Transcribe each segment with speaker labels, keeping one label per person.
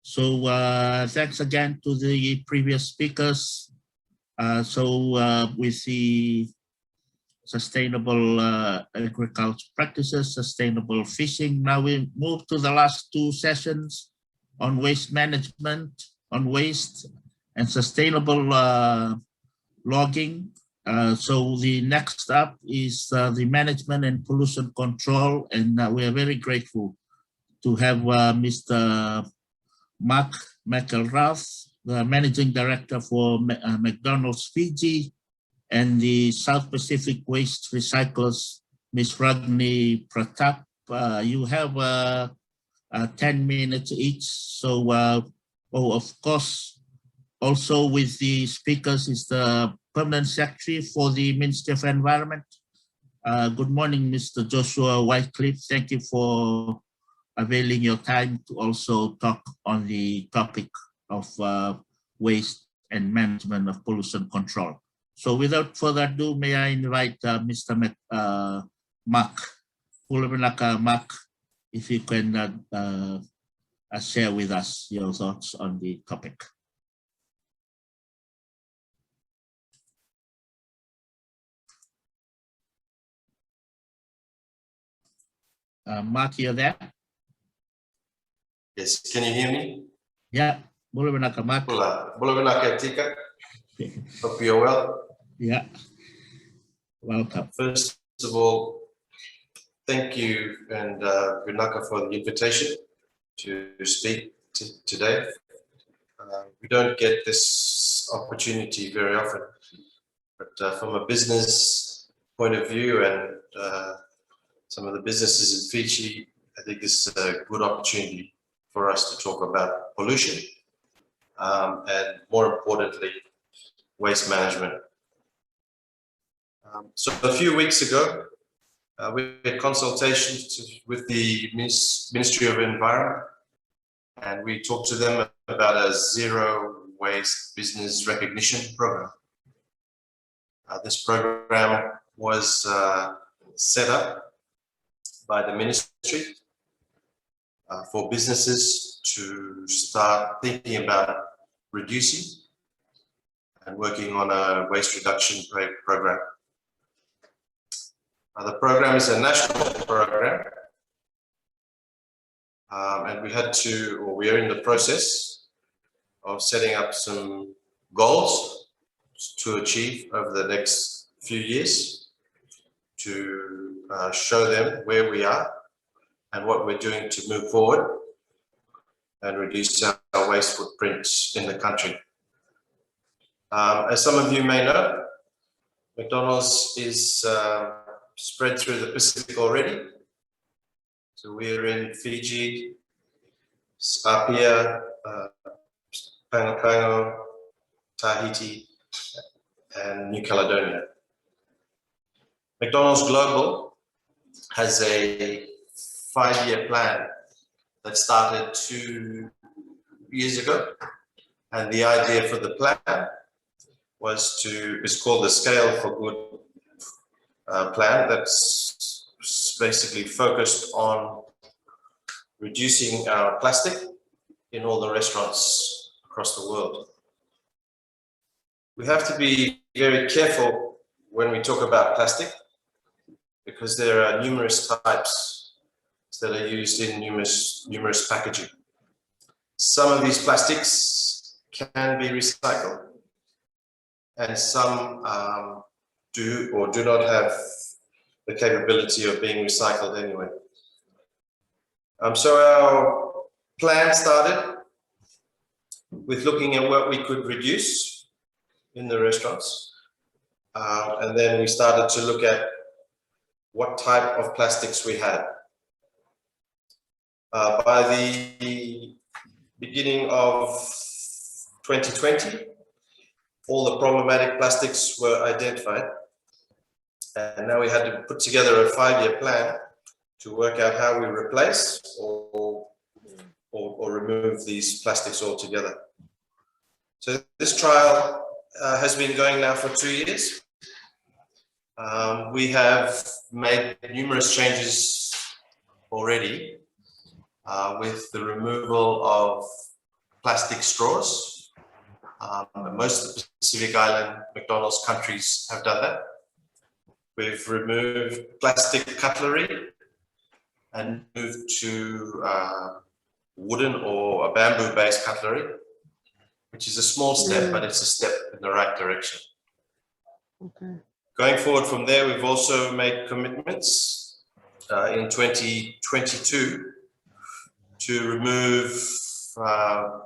Speaker 1: So thanks again to the previous speakers. With the sustainable agriculture practices, sustainable fishing, now we move to the last two sessions on waste management, on waste and sustainable logging. So the next up is the management and pollution control, and we are very grateful to have Mr. Marc McElrath, the Managing Director for McDonald's Fiji, and the South Pacific Waste Recyclers, Ms. Rodney Pratap. You have 10 minutes each. So, of course, also with the speakers is the Permanent Secretary for the Ministry of Environment. Good morning, Mr. Joshua Wycliffe. Thank you for availing your time to also talk on the topic of waste and management of pollution control. So without further ado, may I invite Mr. Marc. Marc, if you can share with us your thoughts on the topic. Marc, you're there?
Speaker 2: Yes, can you hear me?
Speaker 1: Yeah, boleh benaka Marc.
Speaker 2: Boleh benaka Tika. Hope you're well.
Speaker 1: Yeah, welcome.
Speaker 2: First of all, thank you and Vinaka for the invitation to speak today. We don't get this opportunity very often, but from a business point of view and some of the businesses in Fiji, I think this is a good opportunity for us to talk about pollution and more importantly, waste management. So a few weeks ago, we had consultations with the Ministry of Environment, and we talked to them about a zero waste business recognition program. This program was set up by the ministry for businesses to start thinking about reducing and working on a waste reduction program. The program is a national program, and we are in the process of setting up some goals to achieve over the next few years to show them where we are and what we're doing to move forward and reduce our waste footprints in the country. As some of you may know, McDonald's is spread through the Pacific already. So we're in Fiji, Apia, Pangapango, Tahiti, and New Caledonia. McDonald's Global has a 5-year plan that started 2 years ago. And the idea for the plan was it's called the Scale for Good plan that's basically focused on reducing our plastic in all the restaurants across the world. We have to be very careful when we talk about plastic because there are numerous types that are used in numerous packaging. Some of these plastics can be recycled and some do or do not have the capability of being recycled anyway. So our plan started with looking at what we could reduce in the restaurants. And then we started to look at what type of plastics we had. By the beginning of 2020, all the problematic plastics were identified. And now we had to put together a 5-year plan to work out how we replace or remove these plastics altogether. So this trial has been going now for 2 years. We have made numerous changes already with the removal of plastic straws. Most of the Pacific Island McDonald's countries have done that. We've removed plastic cutlery and moved to wooden or a bamboo-based cutlery, which is a small step, but it's a step in the right direction.
Speaker 3: Okay.
Speaker 2: Going forward from there, we've also made commitments in 2022 to remove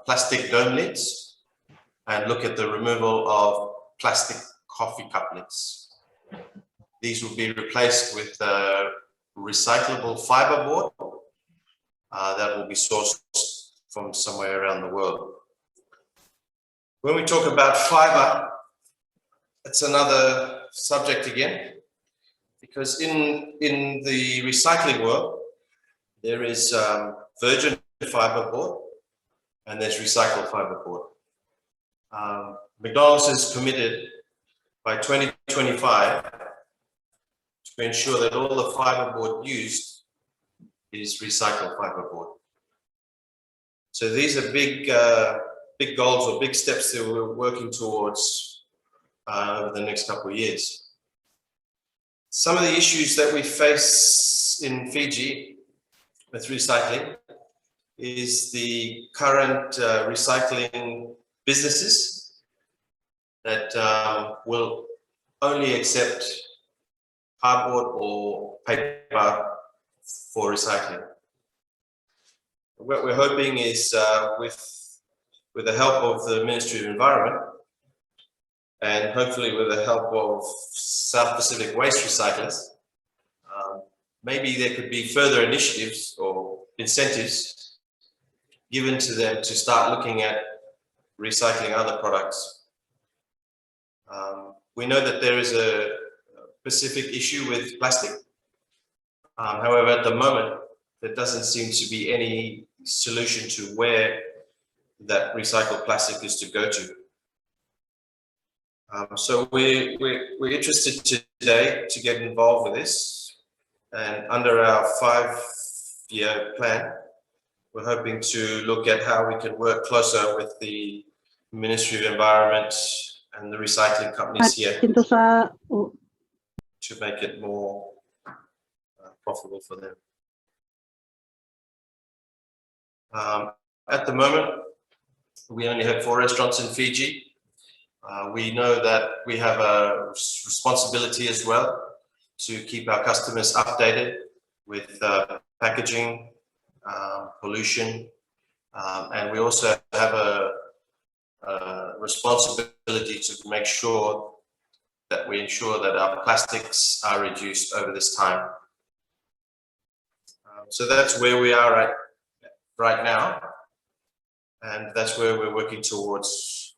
Speaker 2: plastic dome lids and look at the removal of plastic coffee cup lids. These will be replaced with recyclable fiber board that will be sourced from somewhere around the world. When we talk about fiber, it's another subject again, because in the recycling world, there is virgin fiber board and there's recycled fiber board. McDonald's is committed by 2025 to ensure that all the fiber board used is recycled fiber board. So these are big goals or big steps that we're working towards over the next couple of years. Some of the issues that we face in Fiji with recycling is the current recycling businesses that will only accept cardboard or paper for recycling. What we're hoping is with the help of the Ministry of Environment and hopefully with the help of South Pacific Waste Recyclers, maybe there could be further initiatives or incentives given to them to start looking at recycling other products. We know that there is a specific issue with plastic. However, at the moment, there doesn't seem to be any solution to where that recycled plastic is to go to. So we're interested today to get involved with this, and under our 5-year plan, we're hoping to look at how we can work closer with the Ministry of Environment and the recycling companies here to make it more profitable for them. At the moment, we only have 4 restaurants in Fiji. We know that we have a responsibility as well to keep our customers updated with packaging, pollution, and we also have a responsibility to make sure that we ensure that our plastics are reduced over this time. So that's where we are at right now, and that's where we're working towards.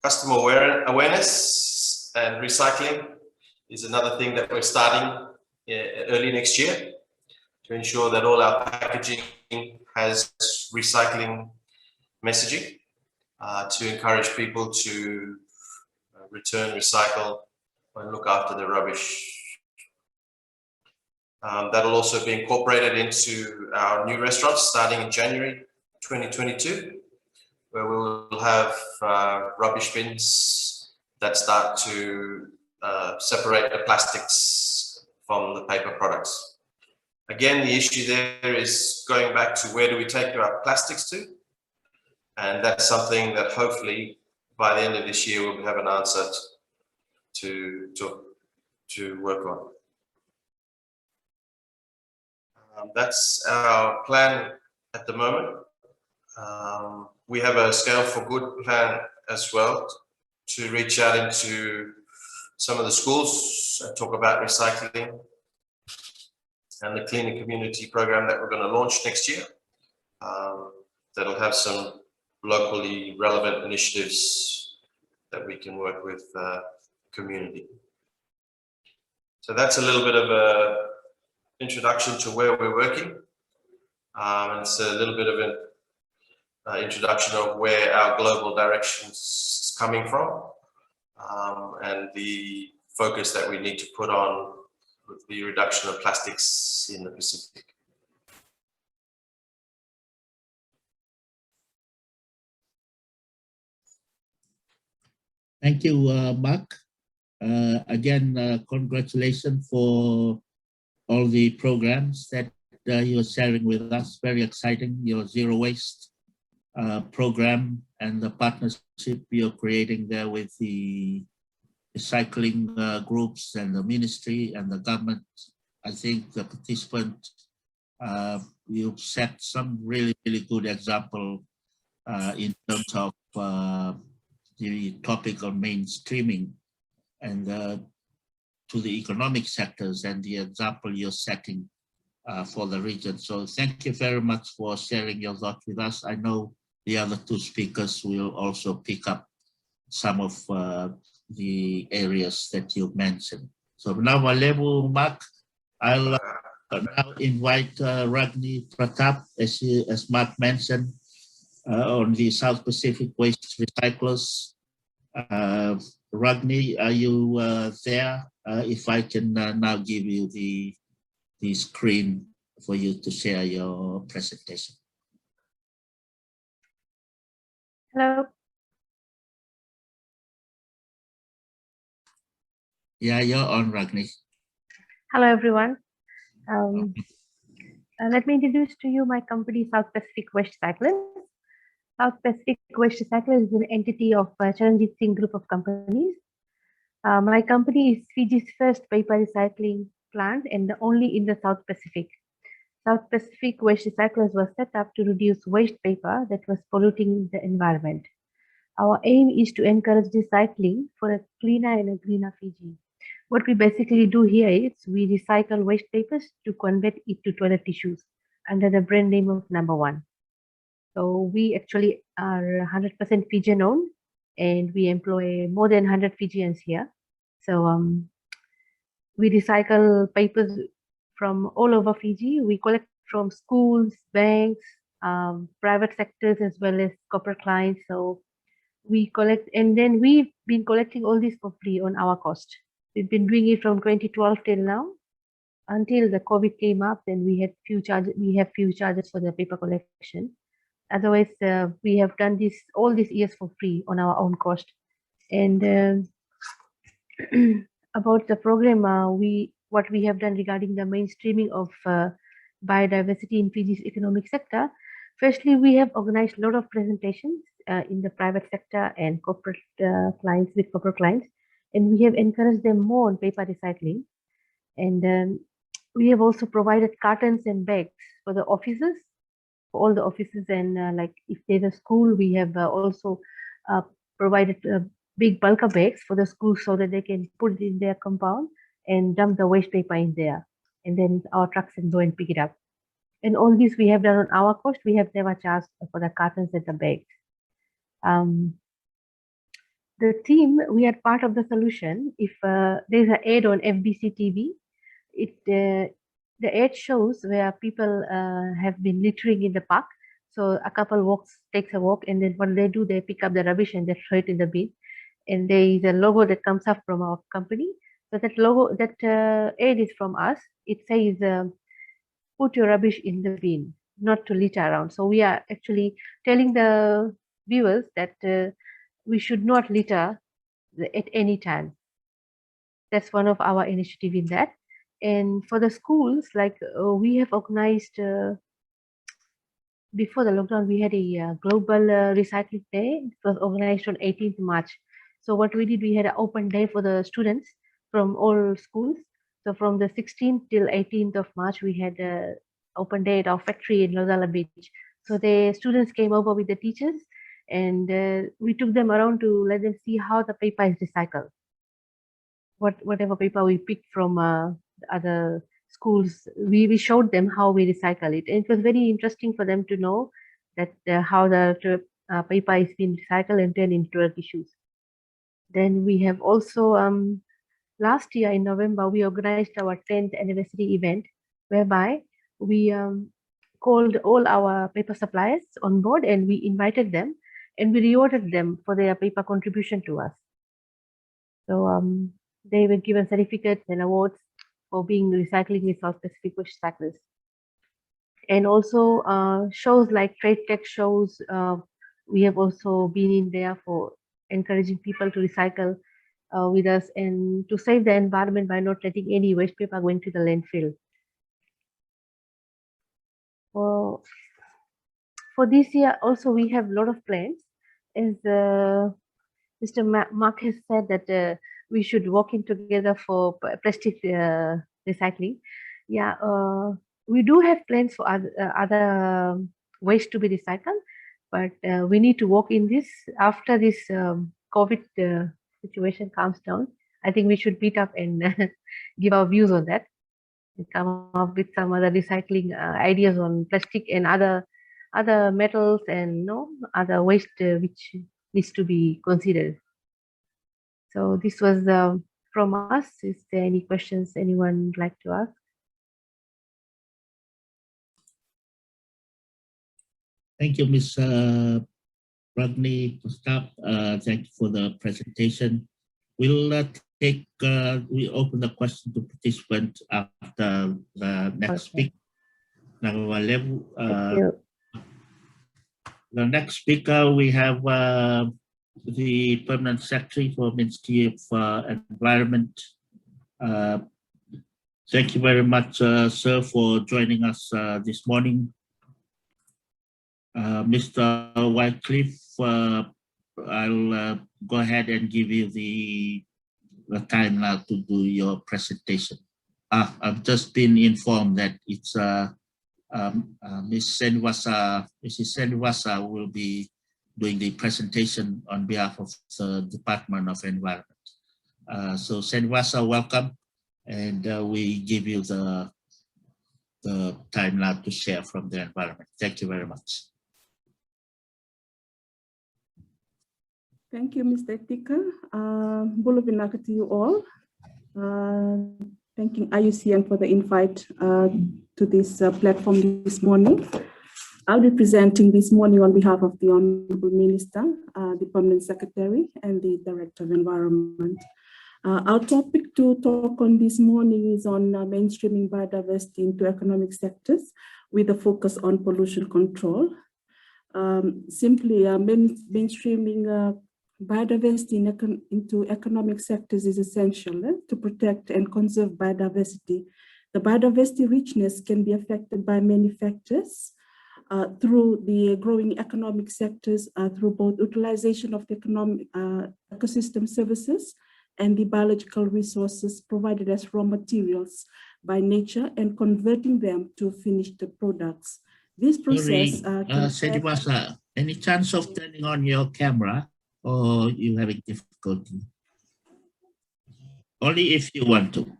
Speaker 2: Customer awareness and recycling is another thing that we're starting early next year to ensure that all our packaging has recycling messaging to encourage people to return, recycle, and look after the rubbish. That'll also be incorporated into our new restaurants starting in January 2022, where we will have rubbish bins that start to separate the plastics from the paper products. Again, the issue there is going back to where do we take our plastics to? And that's something that hopefully by the end of this year we'll have an answer to work on. That's our plan at the moment. We have a Scale for Good plan as well to reach out into some of the schools and talk about recycling, and the Cleaner Community program that we're going to launch next year. That'll have some locally relevant initiatives that we can work with the community. So that's a little bit of a introduction to where we're working. And it's a little bit of an introduction of where our global direction is coming from, and the focus that we need to put on with the reduction of plastics in the Pacific.
Speaker 1: Thank you, Marc. Again, congratulations for all the programs that you're sharing with us. Very exciting, your zero waste program and the partnership you're creating there with the recycling groups and the ministry and the government. I think the participant, you've set some really, really good example in terms of the topic of mainstreaming and to the economic sectors and the example you're setting for the region. So thank you very much for sharing your thoughts with us. I know the other two speakers will also pick up some of the areas that you mentioned. So now, Malevu, Marc, I'll now invite Rodney Pratap, as Marc mentioned, on the South Pacific Waste Recyclers. Ragni, are you there? If I can now give you the screen for you to share your presentation.
Speaker 4: Hello.
Speaker 1: Yeah, you're on, Ragni.
Speaker 4: Hello, everyone. Let me introduce to you my company, South Pacific Waste Recyclers. South Pacific Waste Recyclers is an entity of Charanjit Singh Group of companies. My company is Fiji's first paper recycling plant and the only in the South Pacific. South Pacific Waste Recyclers was set up to reduce waste paper that was polluting the environment. Our aim is to encourage recycling for a cleaner and a greener Fiji. What we basically do here is we recycle waste papers to convert it to toilet tissues under the brand name of Number One. So we actually are 100% Fijian owned and we employ more than 100 Fijians here. So we recycle papers from all over Fiji. We collect from schools, banks, private sectors, as well as corporate clients. So we collect, and then we've been collecting all this for free on our cost. We've been doing it from 2012 till now, until the COVID came up. Then we had few charges. We have few charges for the paper collection. Otherwise, we have done this all these years for free on our own cost. And about the program, what we have done regarding the mainstreaming of biodiversity in Fiji's economic sector. Firstly, we have organized a lot of presentations in the private sector and corporate clients with corporate clients, and we have encouraged them more on paper recycling. And we have also provided cartons and bags for the offices, for all the offices, and like if there's a school, we have also provided big bulker bags for the school so that they can put it in their compound and dump the waste paper in there, and then our trucks can go and pick it up. And all this we have done on our cost. We have never charged for the cartons and the bags. The team, we are part of the solution. If there's an ad on FBC TV, the ad shows where people have been littering in the park. So a couple takes a walk, and then what they do, they pick up the rubbish and they throw it in the bin. And there is a logo that comes up from our company. So that logo, that ad is from us. It says, put your rubbish in the bin, not to litter around. So we are actually telling the viewers that we should not litter at any time. That's one of our initiative in that. And for the schools, like we have organized, before the lockdown, we had a global recycling day. It was organized on 18th March. So what we did, we had an open day for the students from all schools. So from the 16th till 18th of March, we had an open day at our factory in Lozala Beach. So the students came over with the teachers, and we took them around to let them see how the paper is recycled. Whatever paper we picked from other schools, we showed them how we recycle it. And it was very interesting for them to know that how the paper is being recycled and turned into tissues. Then we have also, last year in November, we organized our 10th anniversary event, whereby we called all our paper suppliers on board, and we invited them and we rewarded them for their paper contribution to us. So they were given certificates and awards for being recycling with South Pacific Waste Recyclers. And also shows like trade tech shows, we have also been in there for encouraging people to recycle with us and to save the environment by not letting any waste paper going to the landfill. For this year also we have a lot of plans. As Mr. Marc has said that we should work in together for plastic recycling. Yeah, we do have plans for other waste to be recycled, but we need to work in this after this COVID situation calms down. I think we should meet up and give our views on that and come up with some other recycling ideas on plastic and other metals and other waste which needs to be considered. So this was from us. Is there any questions anyone would like to ask?
Speaker 1: Thank you, Ms. Rodney Pratap. Thank you for the presentation. We'll we open the question to participants after the next speaker. The next speaker, we have the Permanent Secretary for Ministry of Environment. Thank you very much, sir, for joining us this morning. Mr. Wycliffe, I'll go ahead and give you the time now to do your presentation. I've just been informed that it's Mrs. Senivasa will be doing the presentation on behalf of the Department of Environment. So Senivasa, welcome, and we give you the time now to share from the environment. Thank you very much.
Speaker 3: Thank you, Mr. Tika. Bolo binaka to you all. Thanking IUCN for the invite to this platform this morning. I'll be presenting this morning on behalf of the Honorable Minister, the Permanent Secretary, and the Director of Environment. Our topic to talk on this morning is on mainstreaming biodiversity into economic sectors with a focus on pollution control. Simply, mainstreaming biodiversity into economic sectors is essential to protect and conserve biodiversity. The biodiversity richness can be affected by many factors through the growing economic sectors, through both utilization of the economic ecosystem services and the biological resources provided as raw materials by nature and converting them to finished products. This process
Speaker 1: Senivasa, any chance of turning on your camera, or you having difficulty? Only if you want to.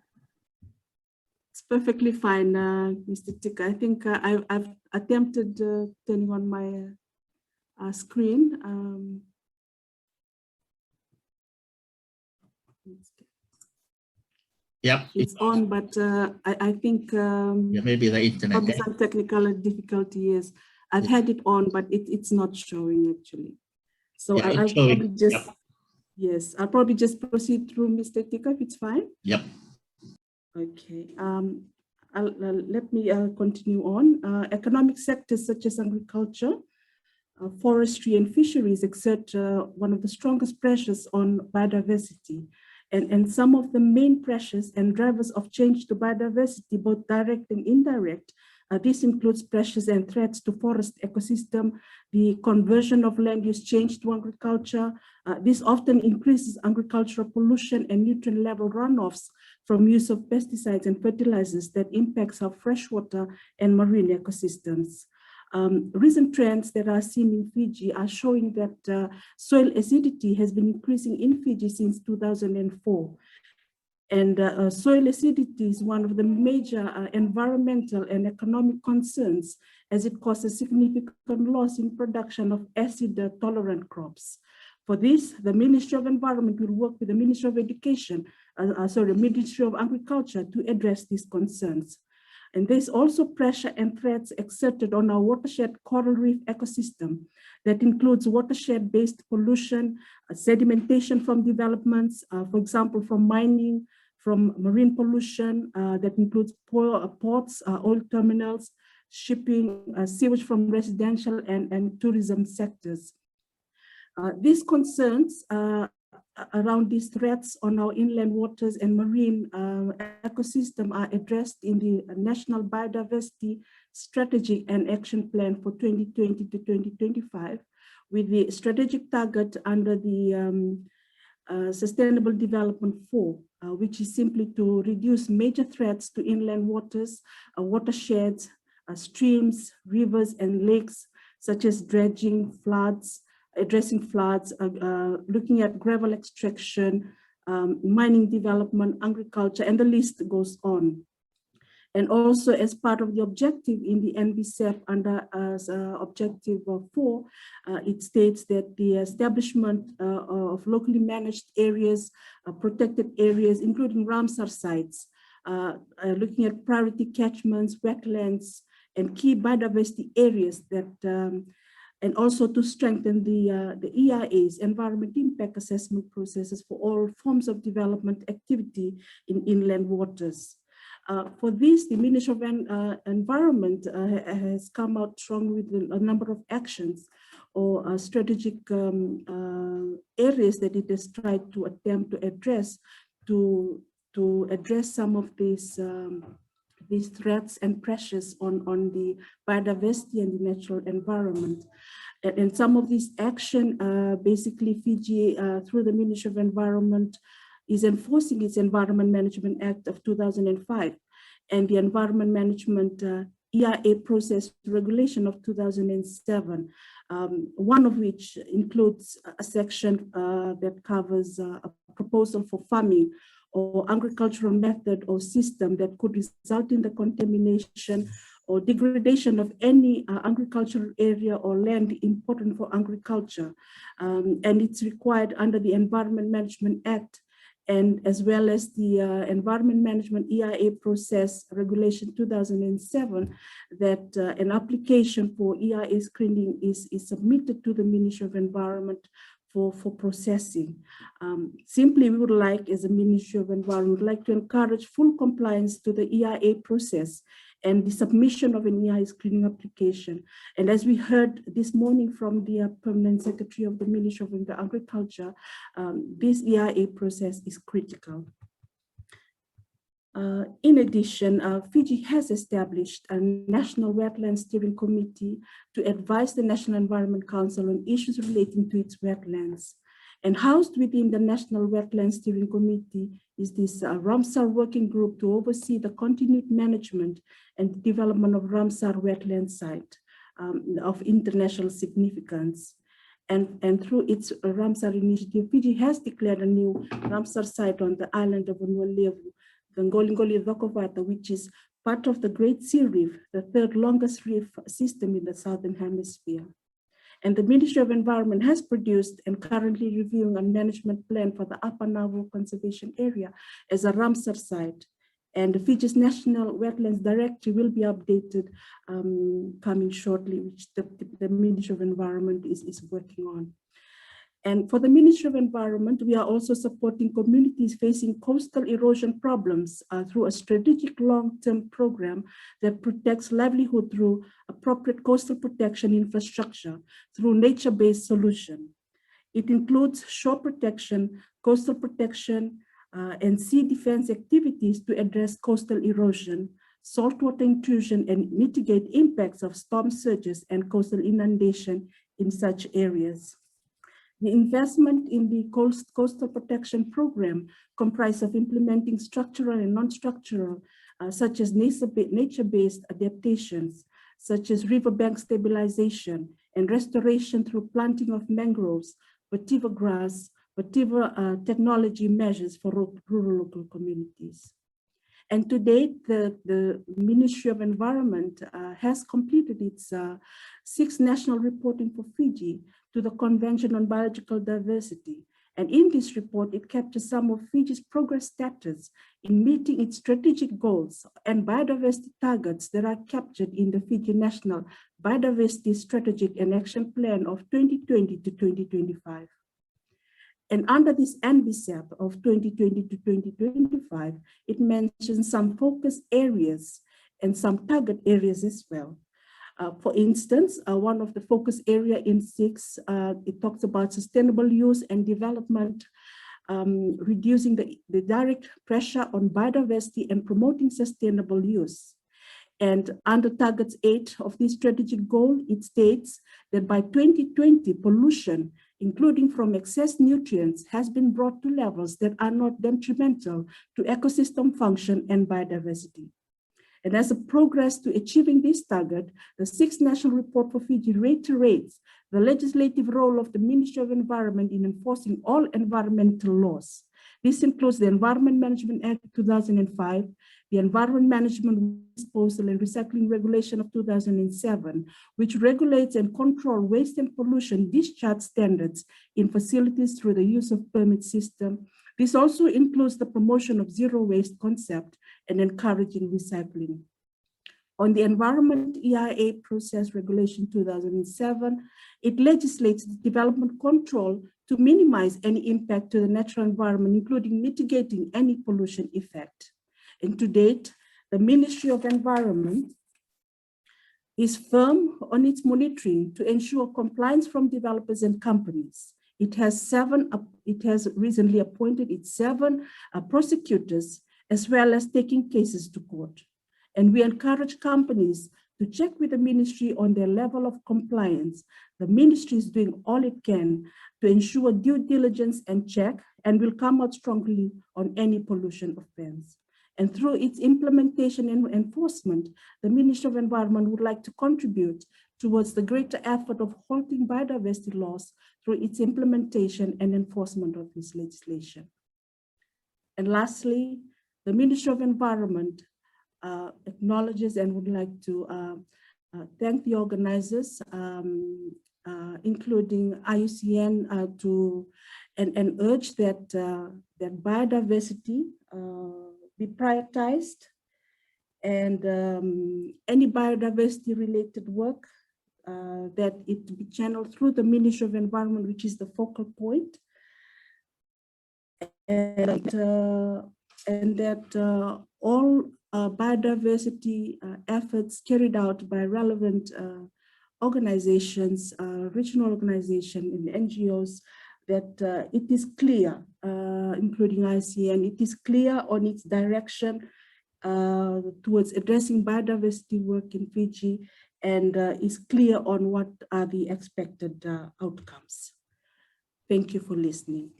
Speaker 3: It's perfectly fine, Mr. Tika. I think I've attempted turning on my screen.
Speaker 1: Yep,
Speaker 3: it's on, but I think
Speaker 1: yeah, maybe the internet.
Speaker 3: Probably some technical difficulty. Yes, I've had it on, but it's not showing actually. So
Speaker 1: yeah,
Speaker 3: I'll probably just
Speaker 1: yep.
Speaker 3: I'll probably just proceed through Mr. Tika if it's fine.
Speaker 1: Yep.
Speaker 3: Okay. Let me continue on. Economic sectors such as agriculture, forestry, and fisheries exert one of the strongest pressures on biodiversity. And some of the main pressures and drivers of change to biodiversity, both direct and indirect, this includes pressures and threats to forest ecosystem, the conversion of land use change to agriculture. This often increases agricultural pollution and nutrient level runoffs from use of pesticides and fertilizers that impacts our freshwater and marine ecosystems. Recent trends that are seen in Fiji are showing that soil acidity has been increasing in Fiji since 2004. And soil acidity is one of the major environmental and economic concerns as it causes significant loss in production of acid-tolerant crops. For this, the Ministry of Environment will work with the Ministry of Education, Ministry of Agriculture to address these concerns. And there's also pressure and threats exerted on our watershed coral reef ecosystem that includes watershed-based pollution, sedimentation from developments, for example, from mining, from marine pollution that includes ports, oil terminals, shipping, sewage from residential and tourism sectors. These concerns around these threats on our inland waters and marine ecosystem are addressed in the National Biodiversity Strategy and Action Plan for 2020 to 2025, with the strategic target under the Sustainable Development 4, which is simply to reduce major threats to inland waters, watersheds, streams, rivers, and lakes, such as dredging, floods, addressing floods, looking at gravel extraction, mining development, agriculture, and the list goes on. And also, as part of the objective in the NBCEP under objective 4, it states that the establishment of locally managed areas, protected areas, including Ramsar sites, looking at priority catchments, wetlands, and key biodiversity areas that, and also to strengthen the EIA's environment impact assessment processes for all forms of development activity in inland waters. For this, the Ministry of Environment has come out strong with a number of actions or strategic areas that it has tried to attempt to address to address some of these threats and pressures on the biodiversity and the natural environment. And some of these action, basically Fiji, through the Ministry of Environment, is enforcing its Environment Management Act of 2005 and the Environment Management EIA Process Regulation of 2007, one of which includes a section that covers a proposal for farming or agricultural method or system that could result in the contamination or degradation of any agricultural area or land important for agriculture. And it's required under the Environment Management Act, and as well as the Environment Management EIA Process Regulation 2007, that an application for EIA screening is submitted to the Ministry of Environment for processing. Simply, we would like, as a Ministry of Environment, would like to encourage full compliance to the EIA process and the submission of an EIA screening application. And as we heard this morning from the Permanent Secretary of the Ministry of Agriculture, this EIA process is critical. In addition, Fiji has established a National Wetland Steering Committee to advise the National Environment Council on issues relating to its wetlands. And housed within the National Wetland Steering Committee is this Ramsar working group to oversee the continued management and development of Ramsar wetland site of international significance. And through its Ramsar initiative, Fiji has declared a new Ramsar site on the island of Nualevu, the Ngolingoli Vakovata, which is part of the Great Seal Reef, the third longest reef system in the Southern Hemisphere. And the Ministry of Environment has produced and currently reviewing a management plan for the Upper Navu Conservation Area as a Ramsar site. And Fiji's National Wetlands Directory will be updated coming shortly, which the Ministry of Environment is working on. And for the Ministry of Environment, we are also supporting communities facing coastal erosion problems through a strategic long-term program that protects livelihood through appropriate coastal protection infrastructure through nature-based solution. It includes shore protection, coastal protection, and sea defense activities to address coastal erosion, saltwater intrusion, and mitigate impacts of storm surges and coastal inundation in such areas. The investment in the Coastal Protection Program comprised of implementing structural and non-structural, such as nature-based adaptations, such as riverbank stabilization and restoration through planting of mangroves, vetiver grass, vetiver technology measures for rural local communities. And to date, the Ministry of Environment has completed its 6th national reporting for Fiji to the Convention on Biological Diversity. And in this report, it captures some of Fiji's progress status in meeting its strategic goals and biodiversity targets that are captured in the Fiji National Biodiversity Strategic and Action Plan of 2020 to 2025. And under this NBCEP of 2020 to 2025, it mentions some focus areas and some target areas as well. For instance, one of the focus area in 6, it talks about sustainable use and development, reducing the direct pressure on biodiversity and promoting sustainable use. And under targets 8 of this strategic goal, it states that by 2020, pollution, including from excess nutrients, has been brought to levels that are not detrimental to ecosystem function and biodiversity. And as a progress to achieving this target, the 6th National Report for Fiji reiterates the legislative role of the Ministry of Environment in enforcing all environmental laws. This includes the Environment Management Act 2005, the Environment Management, Disposal and Recycling Regulation of 2007, which regulates and controls waste and pollution discharge standards in facilities through the use of permit system. This also includes the promotion of zero waste concept and encouraging recycling. On the Environment EIA Process Regulation 2007, it legislates the development control to minimize any impact to the natural environment, including mitigating any pollution effect. And to date, the Ministry of Environment is firm on its monitoring to ensure compliance from developers and companies. It has recently appointed its 7 prosecutors, as well as taking cases to court. And we encourage companies to check with the ministry on their level of compliance. The ministry is doing all it can to ensure due diligence and check, and will come out strongly on any pollution offense. And through its implementation and enforcement, the Ministry of Environment would like to contribute towards the greater effort of halting biodiversity loss through its implementation and enforcement of this legislation. And lastly, the Ministry of Environment acknowledges and would like to thank the organizers, including IUCN, and urge that that biodiversity be prioritized, and any biodiversity related work that it be channeled through the Ministry of Environment, which is the focal point, and that all biodiversity efforts carried out by relevant organizations, regional organizations and NGOs, that it is clear, including ICN, it is clear on its direction towards addressing biodiversity work in Fiji, and is clear on what are the expected outcomes. Thank you for listening.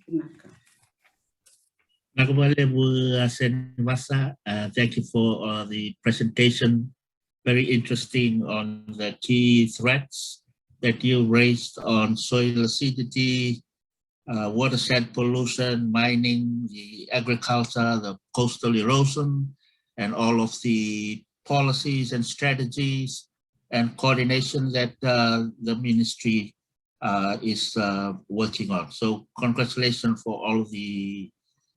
Speaker 1: Senivasa, thank you for the presentation. Very interesting on the key threats that you raised on soil acidity, watershed pollution, mining, the agriculture, the coastal erosion, and all of the policies and strategies and coordination that the ministry is working on. So congratulations for all the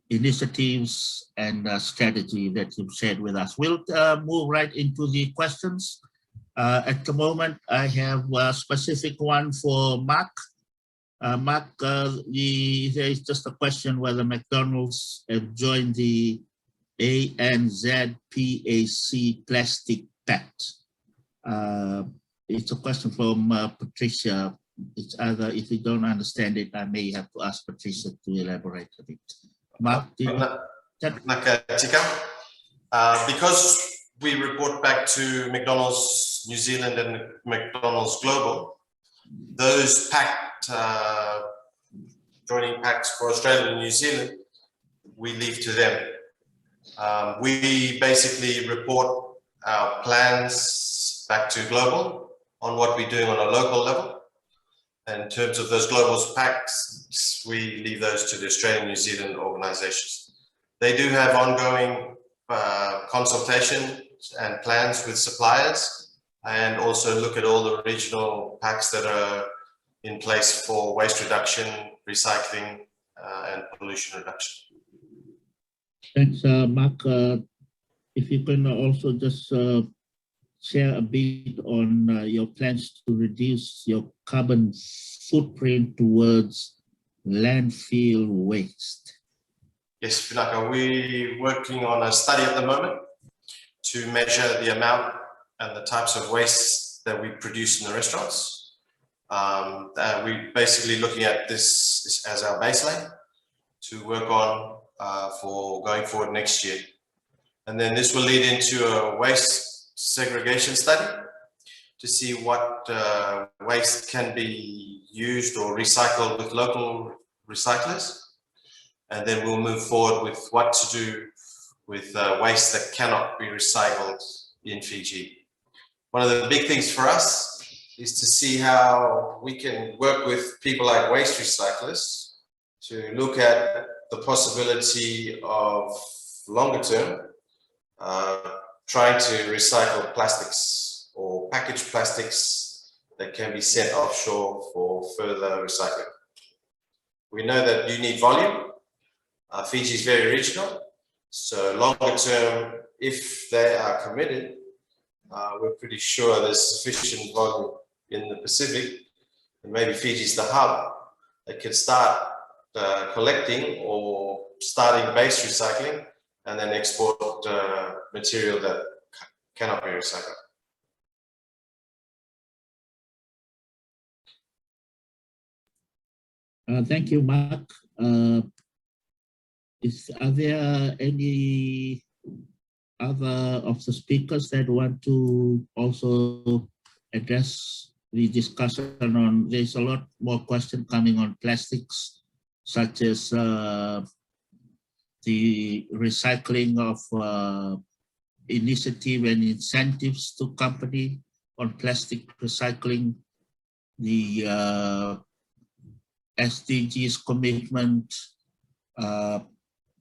Speaker 1: initiatives and strategy that you've shared with us. We'll move right into the questions. At the moment, I have a specific one for Marc. Marc, there is just a question whether McDonald's have joined the ANZPAC Plastic Pact. It's a question from Patricia. It's either, if you don't understand it, I may have to ask Patricia to elaborate a bit. Marc,
Speaker 2: because we report back to McDonald's New Zealand and McDonald's Global, those pact joining pacts for Australia and New Zealand, we leave to them. We basically report our plans back to Global on what we're doing on a local level. In terms of those global pacts, we leave those to the Australian New Zealand organizations. They do have ongoing consultation and plans with suppliers, and also look at all the regional pacts that are in place for waste reduction, recycling, and pollution reduction.
Speaker 1: Thanks, Marc. If you can also just share a bit on your plans to reduce your carbon footprint towards landfill waste.
Speaker 2: Yes, Pinaka, we're working on a study at the moment to measure the amount and the types of waste that we produce in the restaurants. We're basically looking at this as our baseline to work on for going forward next year. And then this will lead into a waste segregation study to see what waste can be used or recycled with local recyclers. And then we'll move forward with what to do with waste that cannot be recycled in Fiji. One of the big things for us is to see how we can work with people like waste recyclers to look at the possibility of longer term trying to recycle plastics or packaged plastics that can be sent offshore for further recycling. We know that you need volume. Fiji is very regional, so longer term, if they are committed, we're pretty sure there's sufficient volume in the Pacific, and maybe Fiji's the hub that can start collecting or starting base recycling and then export material that cannot be recycled.
Speaker 1: Thank you, Marc. Are there any other of the speakers that want to also address the discussion on? There's a lot more questions coming on plastics, such as the recycling of initiative and incentives to company on plastic recycling, the SDGs commitment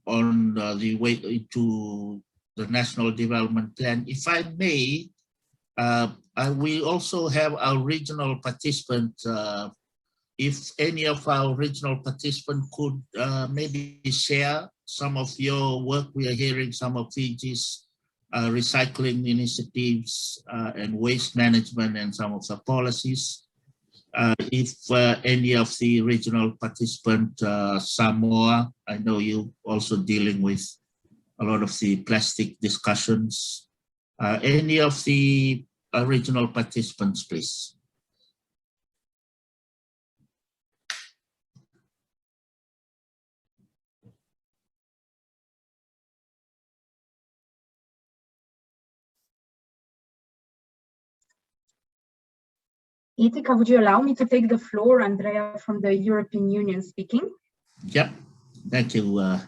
Speaker 1: on the way to the National Development Plan. If I may, we also have our regional participants. If any of our regional participants could maybe share some of your work. We are hearing some of Fiji's recycling initiatives and waste management and some of the policies. If any of the regional participants, Samoa, I know you also dealing with a lot of the plastic discussions. Any of the regional participants, please.
Speaker 5: Itika, would you allow me to take the floor? Andrea from the European Union speaking.
Speaker 1: Yep, thank you.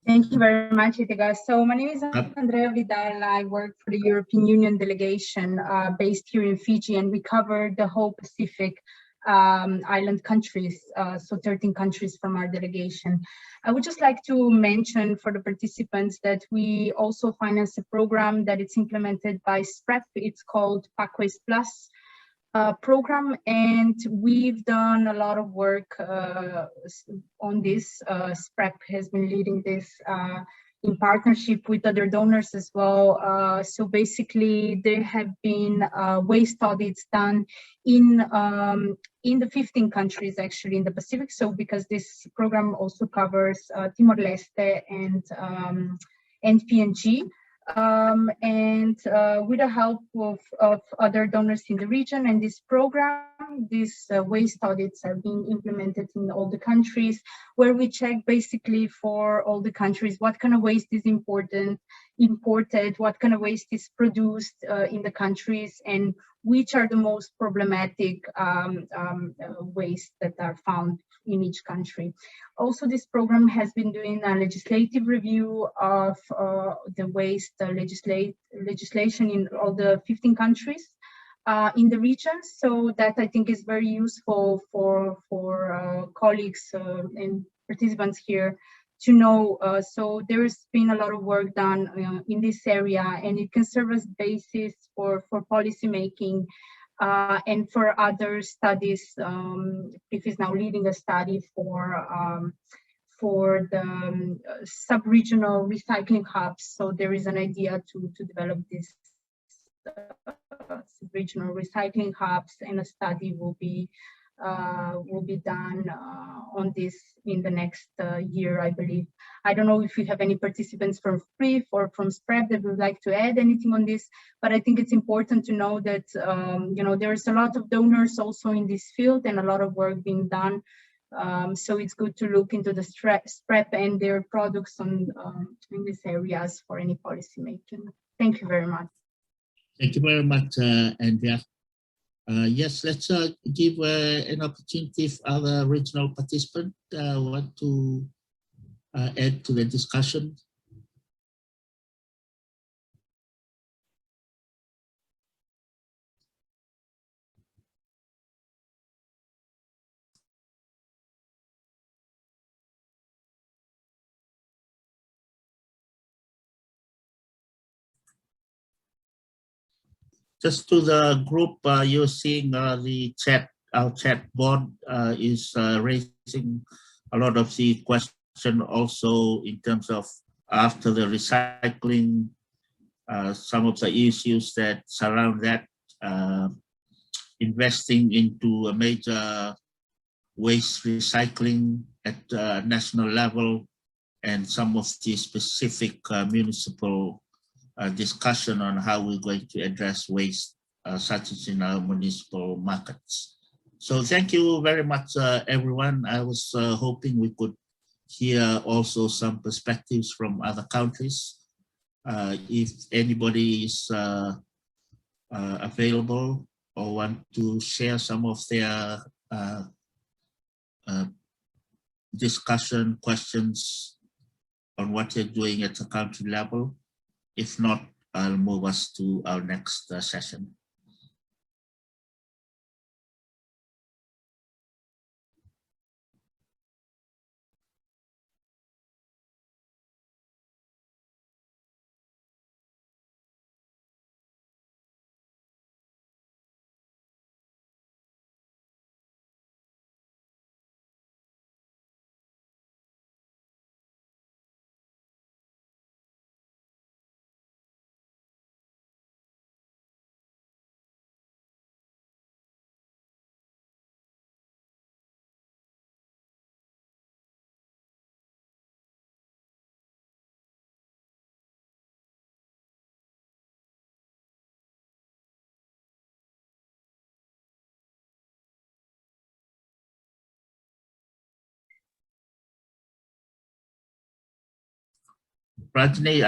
Speaker 5: Thank you very much, Itika. So my name is Andrea Vidal. I work for the European Union delegation based here in Fiji, and we cover the whole Pacific island countries, so 13 countries from our delegation. I would just like to mention for the participants that we also finance a program that it's implemented by SPREP. It's called Pack Waste Plus program, and we've done a lot of work on this. SPREP has been leading this in partnership with other donors as well. So basically, there have been waste audits done in the 15 countries actually in the Pacific. So because this program also covers Timor-Leste and PNG. With the help of other donors in the region and this program, these waste audits are being implemented in all the countries, where we check basically for all the countries what kind of waste is imported, what kind of waste is produced in the countries, and which are the most problematic waste that are found in each country. Also, this program has been doing a legislative review of the waste legislation in all the 15 countries in the region. So that I think is very useful for colleagues and participants here to know. So there's been a lot of work done in this area, and it can serve as basis for policy making and for other studies. PIF is now leading a study for the sub-regional recycling hubs. So there is an idea to develop this sub-regional recycling hubs, and a study will be done on this in the next year, I believe. I don't know if you have any participants from FRIF or from SPREP that would like to add anything on this, but I think it's important to know that there's a lot of donors also in this field and a lot of work being done. So it's good to look into the SPREP and their products in these areas for any policy making. Thank you very much.
Speaker 1: Thank you very much, Andrea. Yes, let's give an opportunity if other regional participants want to add to the discussion. Just to the group, you're seeing the chat, our chat board is raising a lot of the question also in terms of after the recycling, some of the issues that surround that, investing into a major waste recycling at national level, and some of the specific municipal discussion on how we're going to address waste, such as in our municipal markets. So thank you very much, everyone. I was hoping we could hear also some perspectives from other countries. If anybody is available or want to share some of their discussion questions on what they're doing at the country level. If not, I'll move us to our next session. Ragni,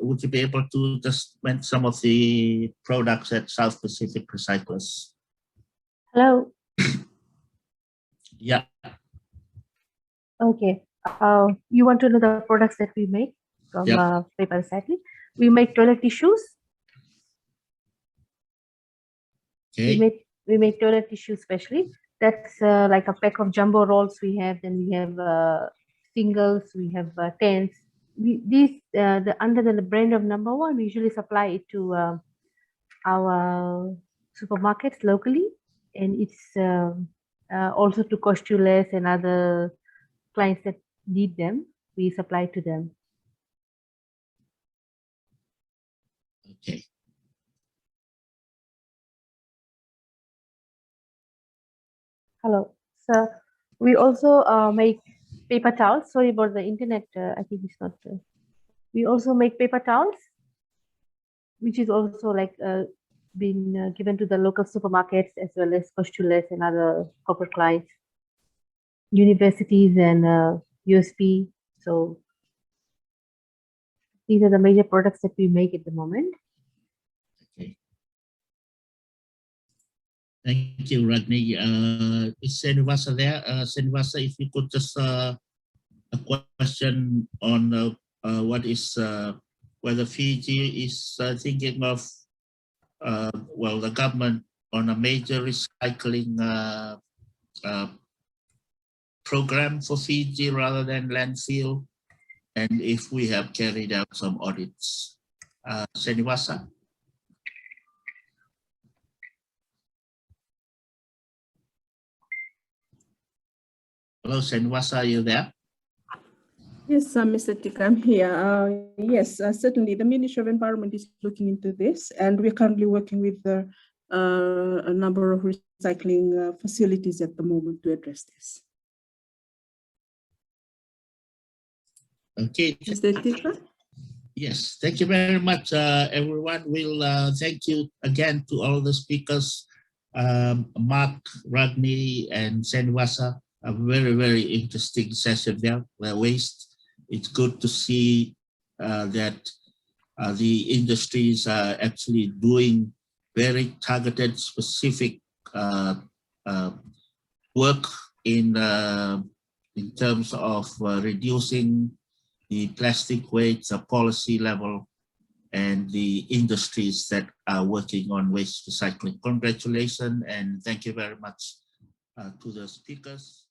Speaker 1: would you be able to just mention some of the products at South Pacific Recyclers?
Speaker 4: Hello.
Speaker 1: Yeah.
Speaker 4: Okay. You want to know the products that we make from paper recycling? We make toilet tissues.
Speaker 1: Okay.
Speaker 4: We make toilet tissue especially. That's like a pack of jumbo rolls we have. Then we have singles. We have tens. Under the brand of Number One, we usually supply it to our supermarkets locally, and it's also to Costules and other clients that need them. We supply to them.
Speaker 1: Okay.
Speaker 4: Hello. So we also make paper towels. Sorry about the internet. I think it's not. We also make paper towels, which is also like been given to the local supermarkets as well as Costules and other corporate clients, universities and USP. So these are the major products that we make at the moment.
Speaker 1: Okay. Thank you, Ragni. Is Senivasa there? Senivasa, if you could just a question on what is whether Fiji is thinking of the government on a major recycling program for Fiji rather than landfill, and if we have carried out some audits. Senivasa? Hello, Senivasa, are you there?
Speaker 3: Yes, Mr. Tik, I'm here. Yes, certainly the Ministry of Environment is looking into this, and we're currently working with a number of recycling facilities at the moment to address this.
Speaker 1: Okay.
Speaker 3: Mr. Tika?
Speaker 1: Yes, thank you very much, everyone. We'll thank you again to all the speakers, Marc, Ragni, and Senivasa. A very, very interesting session there. Waste. It's good to see that the industries are actually doing very targeted, specific work in terms of reducing the plastic waste, the policy level, and the industries that are working on waste recycling. Congratulations and thank you very much to the speakers.